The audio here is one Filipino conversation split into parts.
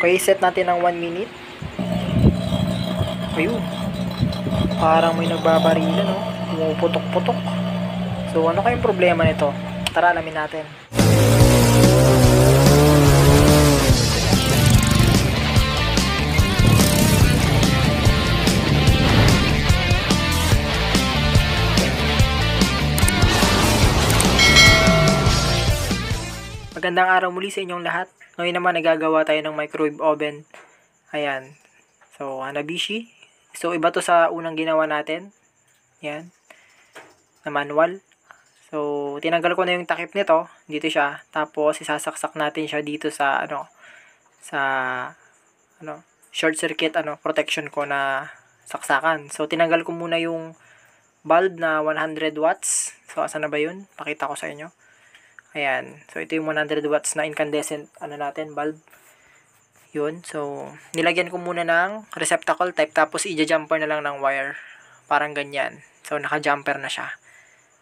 Okay, set natin ng 1 minute. Ayun. Parang may nagbabarilan, no? Pumuputok-putok. So, ano kayong problema nito? Tara, alamin natin. Magandang araw muli sa inyong lahat. Ngayon naman nagagawa tayo ng microwave oven. Ayan. So, Hanabishi. So, iba to sa unang ginawa natin. Ayan. Na manual. So, tinanggal ko na yung takip nito. Dito siya. Tapos, isasaksak natin siya dito sa, short circuit, protection ko na saksakan. So, tinanggal ko muna yung bulb na 100 watts. So, asan na ba yun? Pakita ko sa inyo. Ayan. So, ito yung 100 watts na incandescent, bulb. Yun. So, nilagyan ko muna ng receptacle type, tapos i-jumper na lang ng wire. Parang ganyan. So, naka-jumper na siya.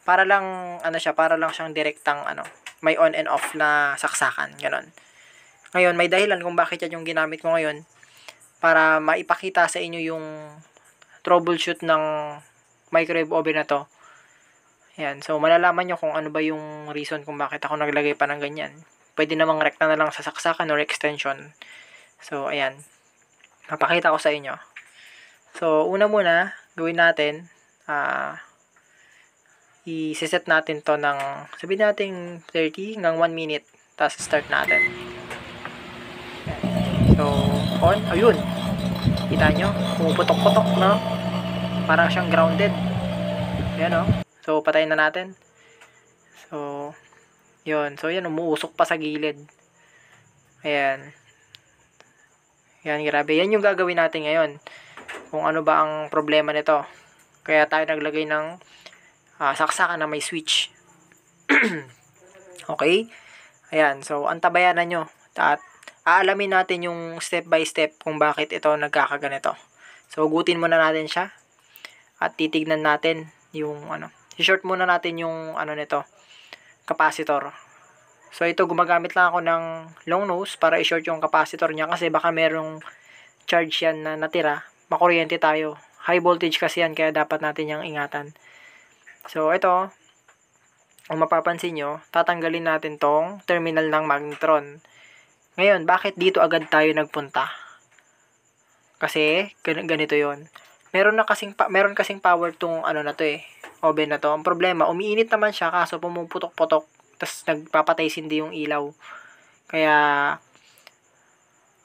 Para lang, para lang siyang direktang, may on and off na saksakan. Ganon. Ngayon, may dahilan kung bakit yan yung ginamit ko ngayon. Para maipakita sa inyo yung troubleshoot ng microwave oven na to. Ayan, so malalaman nyo kung ano ba yung reason kung bakit ako naglagay pa ng ganyan. Pwede namang rekta na lang sa saksakan or extension. So, ayan. Mapakita ko sa inyo. So, una muna, gawin natin, i-set natin to ng, sabihin natin 30 hanggang 1 minute. Tapos, start natin. Ayan. So, on. Ayun. Kita nyo? Pumuputok-putok, no? Parang siyang grounded. Ayan, no? So, patayin na natin. So, yun. So, yan. Umuusok pa sa gilid. Ayan. Ayan, grabe. Yan yung gagawin natin ngayon. Kung ano ba ang problema nito. Kaya tayo naglagay ng saksakan na may switch. Okay? Ayan. So, antabayanan nyo. At aalamin natin yung step by step kung bakit ito nagkakaganito. So, hugutin muna natin siya. At titignan natin yung i-short muna natin yung nito, capacitor. So, ito gumagamit lang ako ng long nose para i-short yung capacitor niya kasi baka merong charge yan na natira. Makuryente tayo. High voltage kasi yan kaya dapat natin yung ingatan. So, ito, kung mapapansin nyo, tatanggalin natin tong terminal ng magnetron. Ngayon, bakit dito agad tayo nagpunta? Kasi, ganito yon. Meron kasing power tong na to oven na to. Ang problema, umiinit naman siya kaso pumuputok-putok tapos nagpapatay sindi yung ilaw. Kaya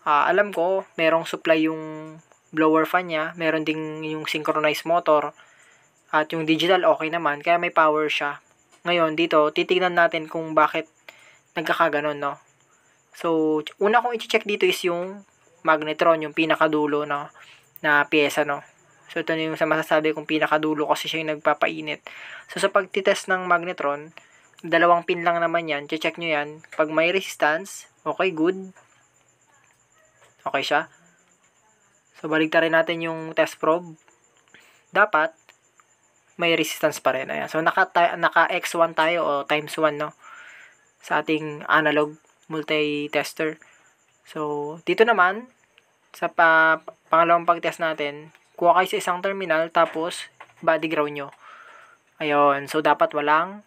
alam ko, merong supply yung blower fan niya, meron ding yung synchronized motor at yung digital okay naman, kaya may power siya. Ngayon, dito, titignan natin kung bakit nagkakaganon, no? So, una kong i-check dito is yung magnetron, yung pinakadulo na pyesa, no? So, ito na yung masasabi kong pinakadulo kasi siya yung nagpapainit. So, sa pagtitest ng magnetron, 2 pin lang naman yan. Check nyo yan. Pag may resistance, okay, good. Okay siya. So, baligtarin natin yung test probe. Dapat, may resistance pa rin. Ayan. So, naka X1 tayo o times 1, no? Sa ating analog multi-tester. So, dito naman, sa pangalawang pag-test natin, kuha kayo sa isang terminal, tapos body ground nyo. Ayun. So, dapat walang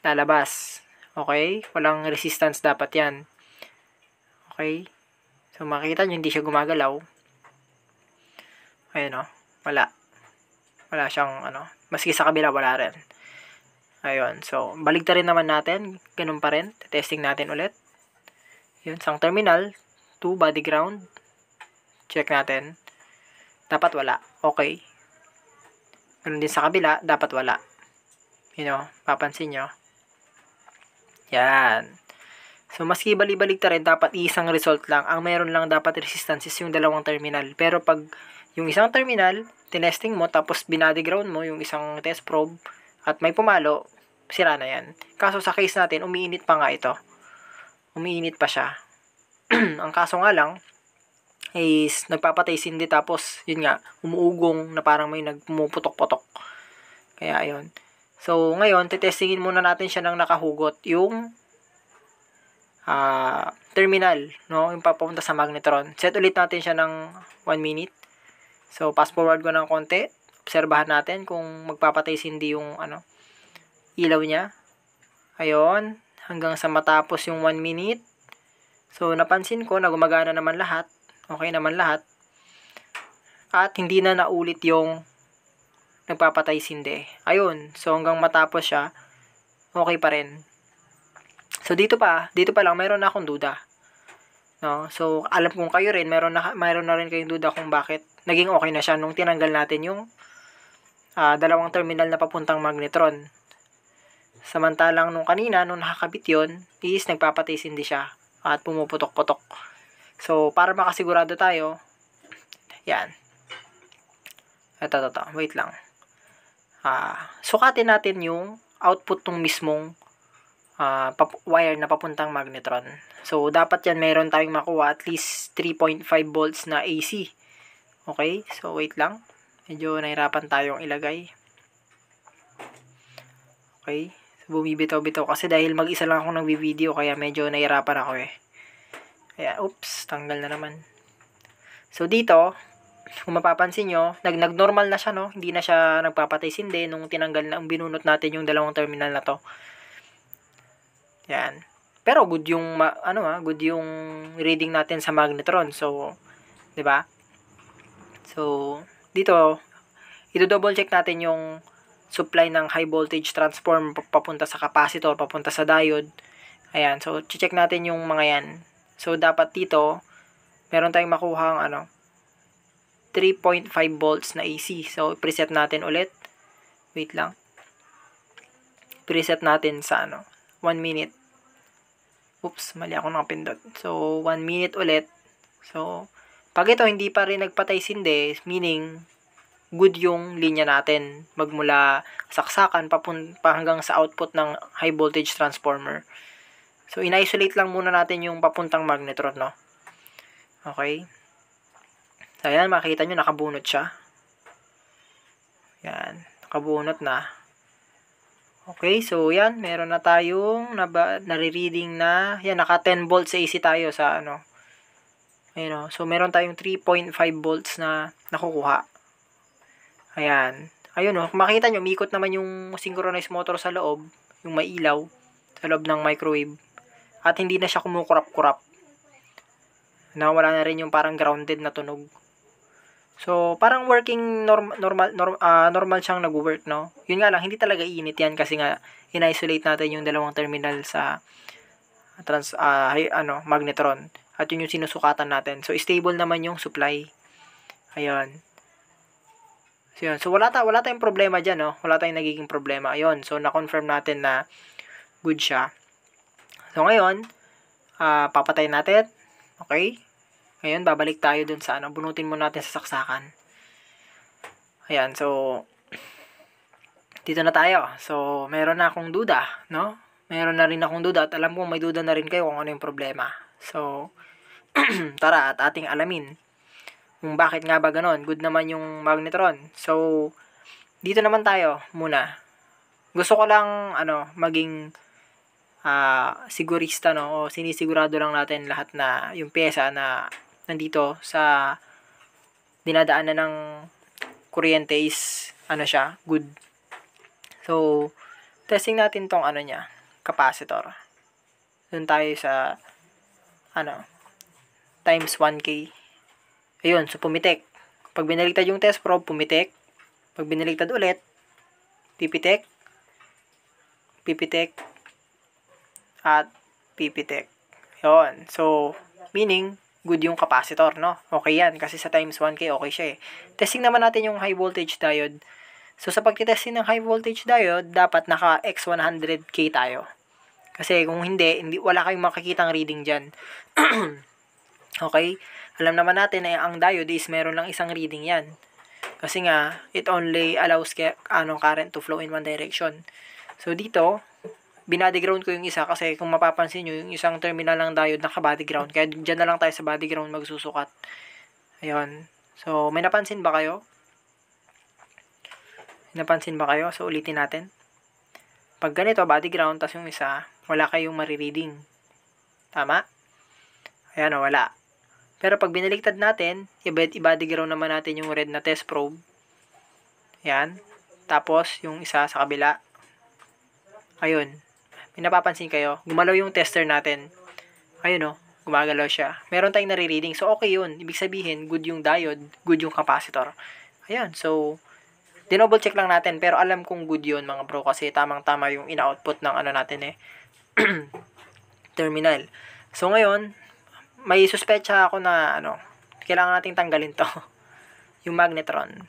lalabas. Okay? Walang resistance dapat yan. Okay? So, makikita nyo, hindi siya gumagalaw. Ayun, o. Wala. Wala siyang, maski sa kabila, wala rin. Ayun. So, baligtarin naman natin. Ganun pa rin. Testing natin ulit. Yun. Isang terminal. 2 body ground. Check natin. Dapat wala. Okay. Ganun din sa kabila, dapat wala. Papansin nyo. Yan. So, maski balik-balik rin, dapat isang result lang. Ang meron lang dapat resistance is yung 2 terminal. Pero pag yung isang terminal, tinesting mo, tapos binody ground mo yung isang test probe, at may pumalo, sira na yan. Kaso sa case natin, umiinit pa nga ito. Umiinit pa siya. Ang kaso nga lang, is nagpapatay sindi tapos yun nga umuugong na parang may nagpumuputok-putok. Kaya ayun. So ngayon tetestingin muna natin siya ng nakahugot yung terminal, no? Yung papunta sa magnetron. Set ulit natin siya ng 1 minute. So, fast forward ko ng konti. Obserbahan natin kung magpapatay sindi yung ilaw niya. Ayun, hanggang sa matapos yung 1 minute. So, napansin ko na gumagana naman lahat. Okay naman lahat. At hindi na naulit yung nagpapatay sindi. Ayun, so hanggang matapos siya, okay pa rin. So, dito pa lang, mayroon na akong duda. No? So, alam kong kayo rin, mayroon na rin kayong duda kung bakit naging okay na siya nung tinanggal natin yung dalawang terminal na papuntang magnetron. Samantalang nung kanina, nung nakakabit yun, is nagpapatay sindi siya at pumuputok-putok. So, para makasigurado tayo, yan. Ito, wait lang. Sukatin natin yung output ng mismong wire na papuntang magnetron. So, dapat yan meron tayong makuha at least 3.5 volts na AC. Okay? So, wait lang. Medyo nahirapan tayong ilagay. Okay? So, bumibitaw-bitaw kasi dahil mag-isa lang ako nagbi-video kaya medyo nahirapan ako eh. Kaya, oops, tanggal na naman. So, dito, kung mapapansin nyo, nag-normal na siya, no? Hindi na siya nagpapatay sindi nung tinanggal na, binunot natin yung dalawang terminal na to. Yan. Pero good yung good yung reading natin sa magnetron. So, 'di ba? So, dito i-double check natin yung supply ng high voltage transform papunta sa capacitor, papunta sa diode. Ayan. So, check natin yung mga yan. So, dapat dito meron tayong makuhang 3.5 volts na AC. So, preset natin ulit. Wait lang. Preset natin sa 1 minute. Oops, mali ako nakapindot. So, 1 minute ulit. So, pag ito hindi pa rin nagpatay sindi, meaning good yung linya natin magmula saksakan pa hanggang sa output ng high voltage transformer. So, in-isolate lang muna natin yung papuntang magnetron, no? Okay. So, ayan, makikita nyo, nakabunot siya. Yan, nakabunot na. Okay, so yan, meron na tayong nare-reading na, yan, naka 10 volts AC tayo sa ayun, so meron tayong 3.5 volts na nakukuha. Ayan, ayun kung makita nyo, umikot naman yung synchronized motor sa loob, yung may ilaw, sa loob ng microwave, at hindi na siya kumukurap-kurap. Wala na rin yung parang grounded na tunog. So, parang working normal siyang nag-work, no? Yun nga lang, hindi talaga iinit yan kasi nga in-isolate natin yung dalawang terminal sa magnetron. At yun yung sinusukatan natin. So, stable naman yung supply. Ayun. So, yun. So, wala tayong problema dyan, no? Wala tayong nagiging problema. Ayun. So, na-confirm natin na good siya. So, ngayon, papatay natin. Okay? Ngayon, babalik tayo dun sa bunutin mo natin sa saksakan. Ayan, so, dito na tayo. So, meron na akong duda, no? Meron na rin akong duda at alam ko may duda na rin kayo kung ano yung problema. So, tara at ating alamin kung bakit nga ba ganon. Good naman yung magnetron. So, dito naman tayo muna. Gusto ko lang, maging sigurista, no? O sinisigurado lang natin lahat na yung pyesa na nandito sa dinadaanan ng kuryente is siya, good. So, testing natin tong niya, capacitor. Doon tayo sa times 1K. Ayun, so pumitik. Pag binaligtad yung test probe, pumitik. Pag binaligtad ulit, pipitik, at pipitik. Yun. So, meaning, good yung capacitor, no? Okay yan. Kasi sa times 1K, okay siya eh. Testing naman natin yung high voltage diode. So, sa pagtitesting ng high voltage diode, dapat naka X100K tayo. Kasi kung hindi wala kayong makikitang reading dyan. Okay? Alam naman natin na ang diode is meron lang isang reading yan. Kasi nga, it only allows current to flow in one direction. So, dito, binody ground ko yung isa kasi kung mapapansin nyo, yung isang terminal ng diode naka-body ground. Kaya dyan na lang tayo sa body ground magsusukat. Ayun. So, may napansin ba kayo? So, ulitin natin. Pag ganito, body ground, tas yung isa, wala kayong marireading. Tama? Ayan o, wala. Pero pag binaliktad natin, i-body grow naman natin yung red na test probe. Ayan. Tapos, yung isa sa kabila. Ayun. May napapansin kayo? Gumalaw yung tester natin. Ayun o, gumagalaw siya. Meron tayong nare-reading. So, okay yun. Ibig sabihin, good yung diode, good yung capacitor. Ayan. So, dinoble check lang natin. Pero alam kong good yun, mga bro. Kasi tamang-tama yung ina-output ng ano natin terminal. So, ngayon, may suspecha ako na kailangan nating tanggalin to. Yung magnetron.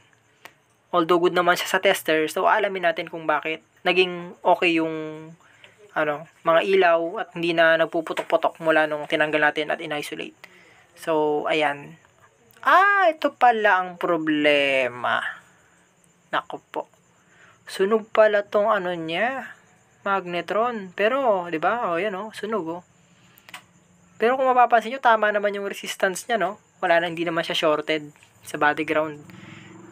Although good naman siya sa tester, so alamin natin kung bakit naging okay yung mga ilaw at hindi na nagpuputok-putok mula nung tinanggal natin at in-isolate. So, ayan. Ito pala ang problema. Nako po. Sunog pala tong niya, magnetron. Pero, 'di ba? Yan sunog Pero kung mapapansin nyo, tama naman yung resistance niya, no? Wala na, hindi naman siya shorted sa body ground.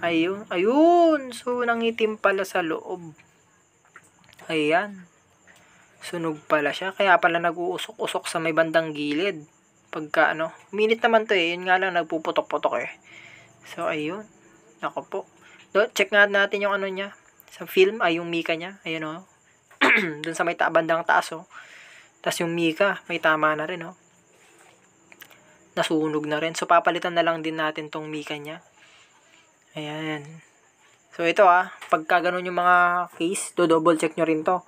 Ayun. So, nangitim pala sa loob. Ayan. Sunog pala siya. Kaya pala nag-uusok-usok sa may bandang gilid. Pagka, minute naman to Yun nga lang, nagpuputok-putok So, ayun. Nako po. Check nga natin yung niya. Sa film, yung mika niya. Ayun, Dun sa may bandang taas, Tapos yung mika, may tama na rin, Nasunog na rin. So, papalitan na lang din natin tong mika niya. Ayan. So, ito pagka ganun yung mga case, double check nyo rin to.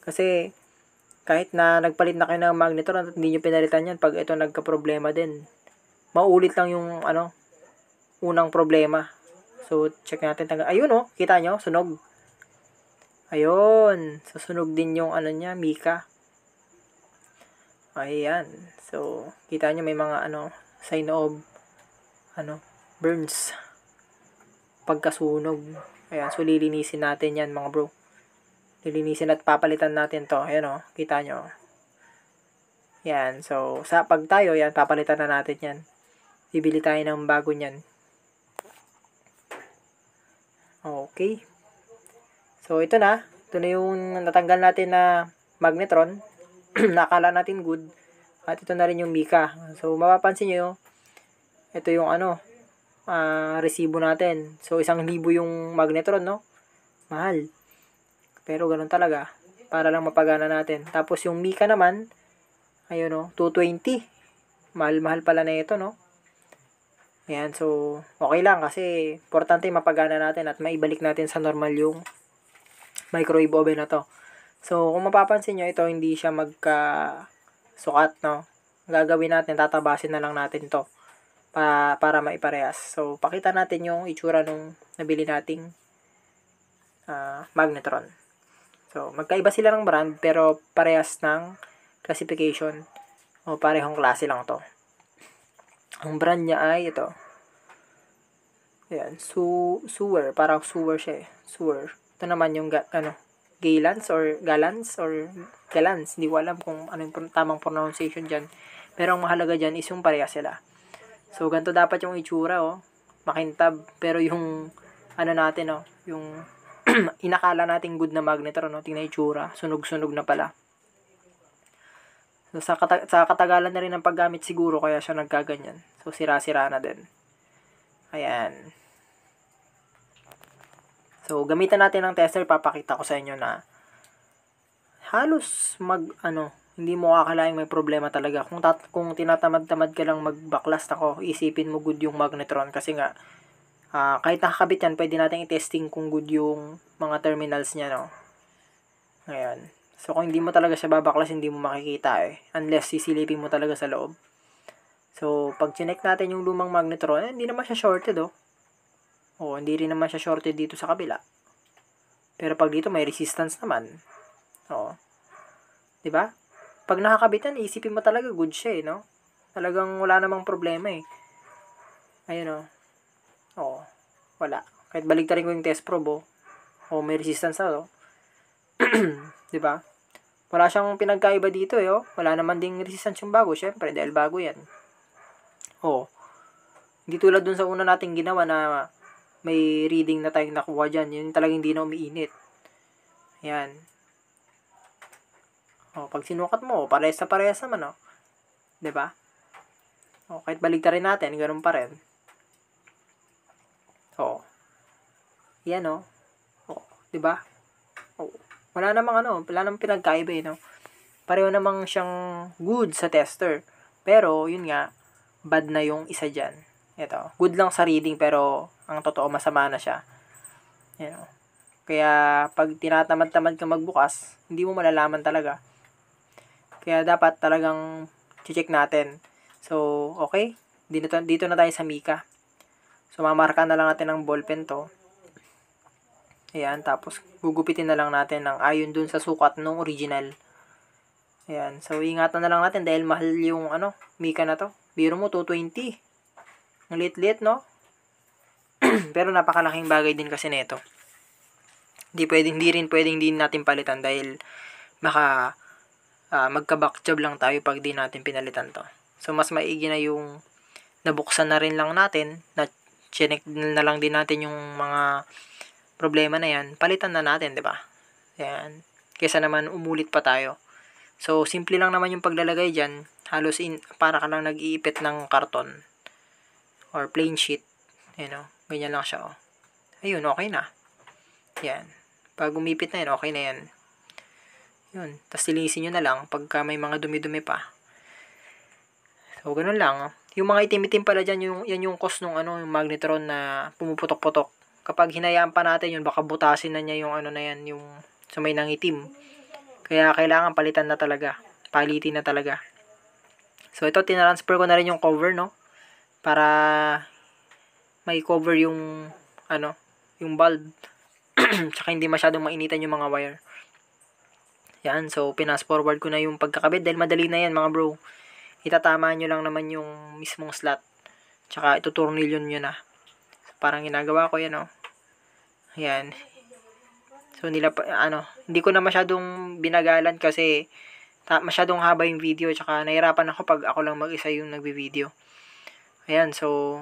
Kasi, kahit na nagpalit na kayo ng magnetron at hindi nyo pinalitan yan, pag ito nagka-problema din, maulit lang yung, unang problema. So, check natin. Ayun, kita nyo, sunog. Ayun. So, sunog din yung, niya, mika. Ayan. So, kita nyo may mga, sign of, burns. Pagkasunog. Ayan. So, lilinisin natin yan, mga bro. Lilinisin at papalitan natin to. Ayan, kita nyo. Yan. So, pag tayo, yan, papalitan na natin yan. Bibili tayo ng bago nyan. Okay. So, ito na. Ito na yung natanggal natin na magnetron. Nakala natin good. At ito na rin yung mika. So, mapapansin nyo, ito yung resibo natin. So, 1,000 yung magnetron, no? Mahal. Pero ganun talaga. Para lang mapagana natin. Tapos, yung mika naman, ayun, 220. Mahal-mahal pala na ito, no? Ayan, so, okay lang kasi importante mapagana natin at maibalik natin sa normal yung microwave oven na to. So, kung mapapansin nyo, ito hindi siya magka-sukat, no? Gagawin natin, tatabasin na lang natin to para maiparehas. So, pakita natin yung itsura nung nabili nating magnetron. So, magkaiba sila ng brand, pero parehas ng classification. O, parehong klase lang to. Ang brand niya ay ito. Ayan, Sewer. Parang Sewer siya Sewer. Ito naman yung Galans. Hindi ko alam kung ano yung tamang pronunciation dyan. Pero ang mahalaga dyan is yung pareha sila. So, ganito dapat yung itsura, makintab. Pero yung, natin, yung inakala nating good na magnetron, tingnan itsura. Sunog-sunog na pala. So, sa katagalan na rin ng paggamit siguro, kaya siya nagkaganyan. So, sira-sira na din. Ayan. So, gamitan natin ng tester. Papakita ko sa inyo na halos hindi mo akalaing may problema talaga. Kung tinatamad-tamad ka lang magbaklas isipin mo good yung magnetron. Kasi nga, kahit nakakabit yan, pwede natin i-testing kung good yung mga terminals niya, no? Ayan. So, kung hindi mo talaga siya babaklas, hindi mo makikita Unless sisilipin mo talaga sa loob. So, pag chinek natin yung lumang magnetron, hindi naman siya shorted, hindi rin naman siya shorted dito sa kabila. Pero pag dito, may resistance naman. Diba? Pag nakakabit yan, isipin mo talaga good siya, no? Talagang wala namang problema, Ayun, wala. Kahit baligtarin ko yung test probe, may resistance na, Diba? Wala siyang pinagkaiba dito, Wala naman ding resistance yung bago, syempre, dahil bago yan. Hindi tulad dun sa una nating ginawa na may reading na tayong nakuha dyan. Yun talagang hindi na umiinit. Ayan. Pag sinukat mo, parehas naman, 'Di ba? O, kahit baligtarin natin, ganoon pa rin. O, yan o. O, 'di ba? O, wala namang pinagkaiba no? Pareho namang siyang good sa tester. Pero, yun nga, bad na yung isa dyan. Ito, good lang sa reading pero ang totoo masama na siya. Yan o. Kaya, pag tinatamad-tamad ka magbukas, hindi mo malalaman talaga. Kaya, dapat talagang check natin. So, okay. Dito na tayo sa Mika. So, mamarka na lang natin ng ballpen to. Ayan, tapos gugupitin na lang natin ng ayon dun sa sukat ng original. Ayan, so ingatan na lang natin dahil mahal yung Mika na to. Biro mo 220. Ang liit-liit, no? Pero napakalaking bagay din kasi nito. Hindi rin pwedeng din natin palitan dahil baka magka-back job lang tayo pag di natin pinalitan to. So, mas maigi na yung nabuksan na rin lang natin, na chinek na lang din natin yung mga problema na yan, palitan na natin, 'di ba? Ayan. Kaysa naman umulit pa tayo. So, simple lang naman yung paglalagay diyan. Halos para ka lang nag-iipit ng karton or plain sheet. Ganyan lang siya, oh. Ayun, okay na. Yan. Pag umipit na yan, okay na yan. Yun. Tapos linisin nyo na lang pagka may mga dumi-dumi pa. So, ganun lang. Yung mga itim-itim pala dyan, yan yung cause nung yung magnetron na pumuputok-putok. Kapag hinayaan pa natin yun, baka butasin na niya yung na yan, yung sa may nangitim. Kaya kailangan palitan na talaga. Palitin na talaga. So, ito, tinransfer ko na rin yung cover, no? Para may cover yung, yung bulb. Tsaka hindi masyadong mainitan yung mga wire. Yan, so, pinas forward ko na yung pagkakabit dahil madali na yan, mga bro. Itatama nyo lang naman yung mismong slot. Tsaka, ituturnilyon nyo na. Parang ginagawa ko yan, Ayan. So, hindi ko na masyadong binagalan kasi masyadong haba yung video. Tsaka, nahirapan ako pag ako lang mag-isa yung nagbi-video. Ayan, so,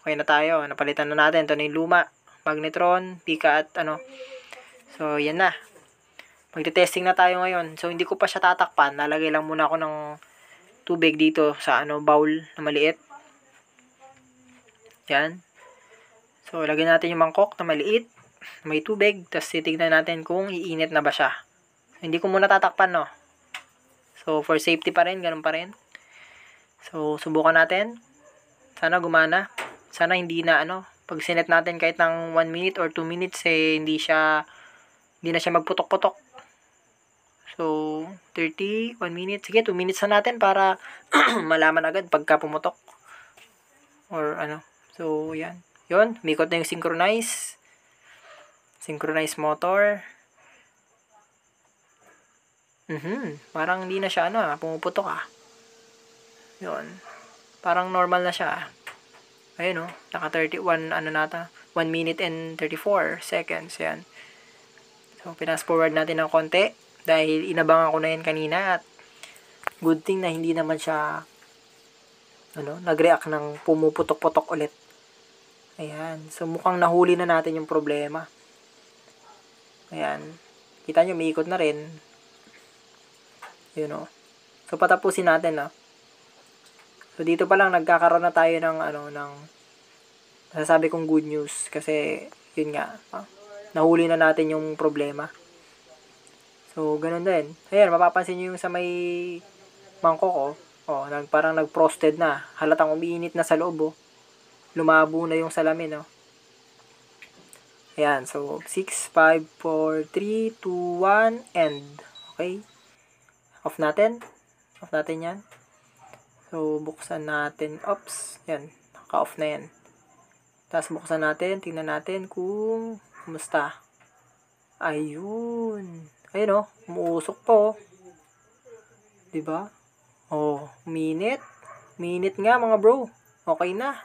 okay na tayo. Napalitan na natin. Ito na yung luma. Magnetron, Pika at So, yan na. Magte-testing na tayo ngayon. So, hindi ko pa siya tatakpan. Nalagay lang muna ako ng tubig dito sa bowl na maliit. Yan. So, lagyan natin yung mangkok na maliit, may tubig, tapos titignan natin kung iinit na ba siya. Hindi ko muna tatakpan, no? So, for safety pa rin, ganun pa rin. So, subukan natin. Sana gumana. Sana hindi na, pag sinet natin kahit ng 1 minute or 2 minutes, hindi na siya magputok-putok. So, 1 minute. Sige, 2 minutes na natin para malaman agad pagka pumutok. Or, So, yan. Yun, mikot na yung synchronize motor. Parang hindi na siya, pumuputok, Yun. Parang normal na siya. Ayun, naka 31, 1 minute and 34 seconds, yan. So, pinas forward natin ng konti dahil inabangan ko na yan kanina at good thing na hindi naman siya, nag-react ng pumuputok-putok ulit. Ayan. So, mukhang nahuli na natin yung problema. Ayan. Kita nyo, may ikot na rin. Yun, So, patapusin natin, So, dito pa lang nagkakaroon na tayo ng, nasasabi kong good news. Kasi, yun nga, nahuli na natin yung problema. So, ganun din. Ayan, mapapansin nyo yung sa may mangkok, parang nag-frosted na. Halatang umiinit na sa loob, lumabo na yung salamin, Ayan, so 6, 5, 4, 3, 2, 1, end. Okay? Off natin yan. So, buksan natin. Oops, yan. Naka-off na yan. Tapos buksan natin, tingnan natin kung kumusta. Ayun. Ayun, umuusok po. 'Di ba? Minute. Minute nga, mga bro. Okay na.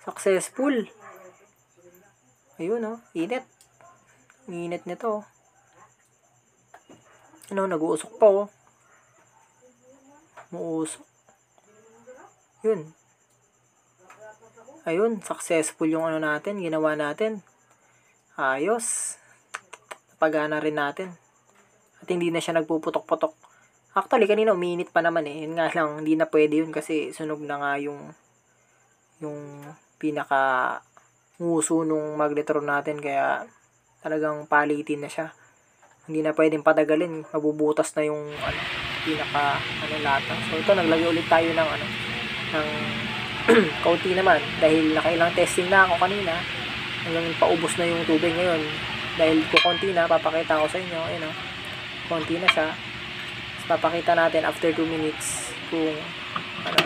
Successful. Ayun, init. Init nito. Nag-uusok pa, Umuusok. Yun. Ayun, successful yung natin, ginawa natin. Ayos. Napagana rin natin. At hindi na siya nagpuputok-putok. Actually, kanina uminit pa naman eh. Yun nga lang, hindi na pwede yun kasi sunog na nga yung pinaka nguso nung magnetron natin. Kaya talagang palitin na siya. Hindi na pwedeng patagalin. Mabubutas na yung pinaka lata. So ito, naglagay ulit tayo ng ng kaunti naman. Dahil nakailang testing na ako kanina. Hanggang paubos na yung tubig ngayon. Dahil kukunti na, papakita ko sa inyo. Ayun, konti na siya. Papakita natin after 2 minutes kung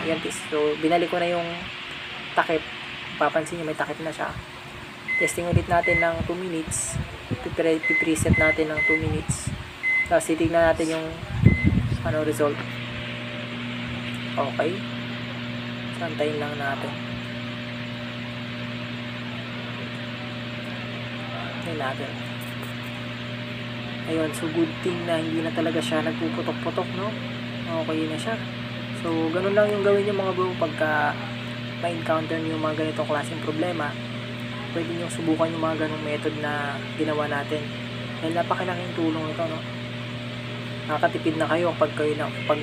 yan. So binalik ko na yung takip, papansin nyo may takip na siya. Testing ulit natin ng 2 minutes, preset natin ng 2 minutes, tapos titignan natin yung result. Okay, santayin lang natin. Tignan natin. Ayun, so good thing na hindi na talaga siya nagpuputok-putok, no? Okay na siya. So, ganun lang yung gawin nyo mga bro pagka ma-encounter nyo yung mga ganitong klaseng problema. Pwede nyo subukan yung mga ganong method na ginawa natin. Dahil napakalaking tulong ito, no? Nakakatipid na kayo pag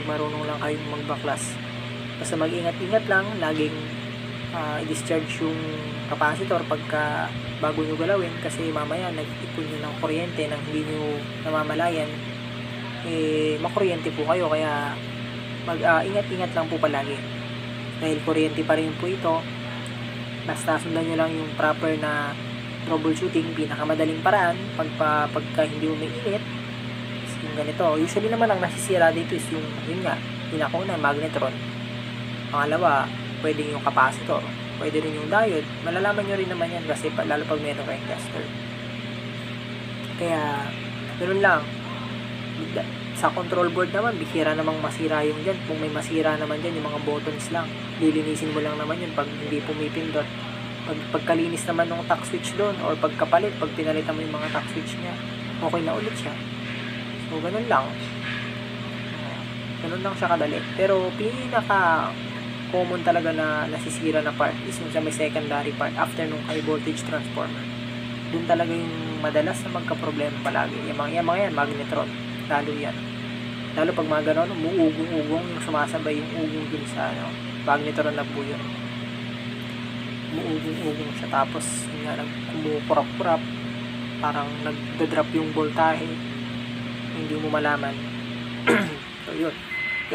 marunong lang kayong magbaklas. Basta mag-ingat-ingat lang, laging i-discharge yung capacitor pagka bago nyo galawin, kasi mamaya nag-ipon nyo ng kuryente nang hindi nyo namamalayan, makuryente po kayo. Kaya ingat-ingat lang po palagi dahil kuryente pa rin po ito. Basta sundan nyo lang yung proper na troubleshooting, pinakamadaling paraan pagka hindi umiinit. Yung ganito, usually naman ang nasisira dito is yung pinakauna, magnetron. Pangalawa, pwede yung capacitor, pwede rin yung diode. Malalaman nyo rin naman yan kasi lalo pag meron kayong tester. Kaya ganoon lang. Sa control board naman, bihira namang masira yung dyan. Kung may masira naman dyan, yung mga buttons lang, lilinisin mo lang naman yun pag hindi pumipindot. Pagkalinis naman ng tack switch doon, or pagkapalit, pag pinalitan mo yung mga tack switch nya, okay na ulit siya. So ganun lang. Ganun lang siya kadali. Pero pinaka common talaga na nasisira na part is yung sa may secondary part after nung high voltage transformer. Doon talaga yung madalas na magka-problema palagi. Yung mga yan, magnetron. Lalo yan. Lalo pag mga ganon, umuugong-ugong yung sumasabay yung ugong dun sa magnetron na po yun. Umuugong-ugong siya. Tapos yung nga, kumukurap-kurap. Parang nagda-drop yung voltahe. Hindi mo malaman. So yun.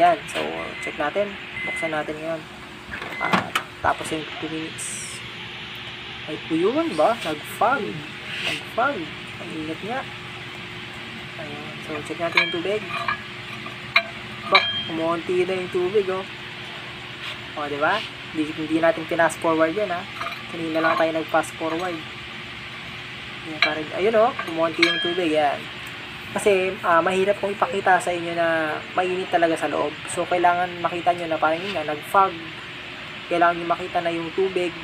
Yan. So check natin. Buksan natin ngayon. Tapos yung 2 minutes. Ay, yun ba? Nag-fog. Ang ingat nga. Ayan. So, check natin yung tubig. Kumunti na yung tubig, oh. O, diba? Hindi natin fast forward yan, ha. Kanina lang tayo nag-fast forward. Ayun, oh. Kumunti yung tubig, yan. Kasi mahirap kong ipakita sa inyo na mainit talaga sa loob. So kailangan makita nyo na parang yun nga, nag-fog. Kailangan nyo makita na yung tubig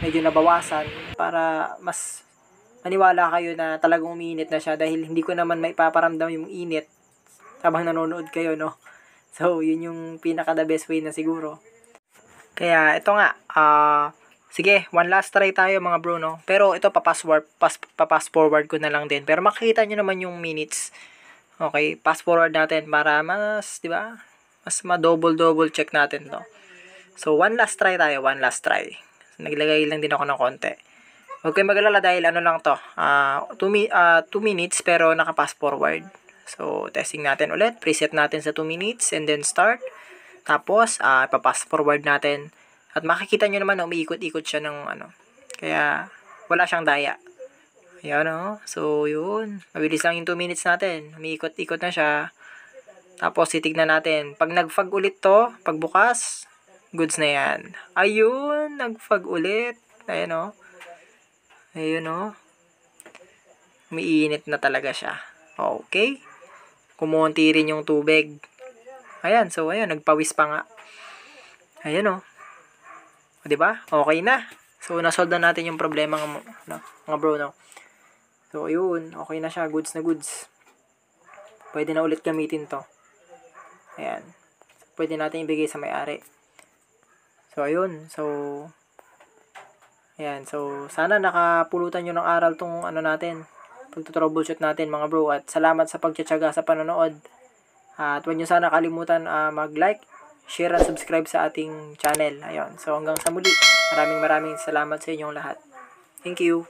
medyo nabawasan para mas maniwala kayo na talagang umiinit na siya, dahil hindi ko naman maipaparamdam yung init habang nanonood kayo, no? So yun yung pinaka the best way na siguro. Kaya ito nga, sige, one last try tayo mga bro, no? Pero ito, papass forward ko na lang din. Pero makikita nyo naman yung minutes. Okay, pass forward natin para mas, di ba? Mas ma-double check natin to. So, one last try tayo, one last try. Naglagay lang din ako ng konti. Huwag kayo mag-alala dahil ano lang to. 2 minutes pero naka-pass forward. So, testing natin ulit. Preset natin sa 2 minutes and then start. Tapos, ipapass forward natin. At makikita nyo naman na umiikot-ikot siya ng Kaya, wala siyang daya. Ayan, no? So, yun. Mabilis lang yung 2 minutes natin. Umiikot-ikot na siya. Tapos, titignan natin. Pag nag-fog ulit to, pagbukas, goods na yan. Ayun, nag-fog ulit. Ayan, no? Ayun, no? Umiinit na talaga siya. Okay. Kumunti rin yung tubig. Ayan, so, ayan, nagpawis pa nga. Ayan, no? Diba? Okay na. So, nasolve na natin yung problema mga bro, no? So, yun. Okay na siya. Goods na goods. Pwede na ulit gamitin to. Ayan. Pwede natin ibigay sa may-ari. So, ayun. So, ayan. So, sana nakapulutan nyo ng aral tong natin. Pagtutroubleshoot natin mga bro. At salamat sa pagtsatsaga sa panonood. At huwag nyo sana kalimutan mag-like, share at subscribe sa ating channel. Ayun. So hanggang sa muli, maraming salamat sa inyong lahat. Thank you.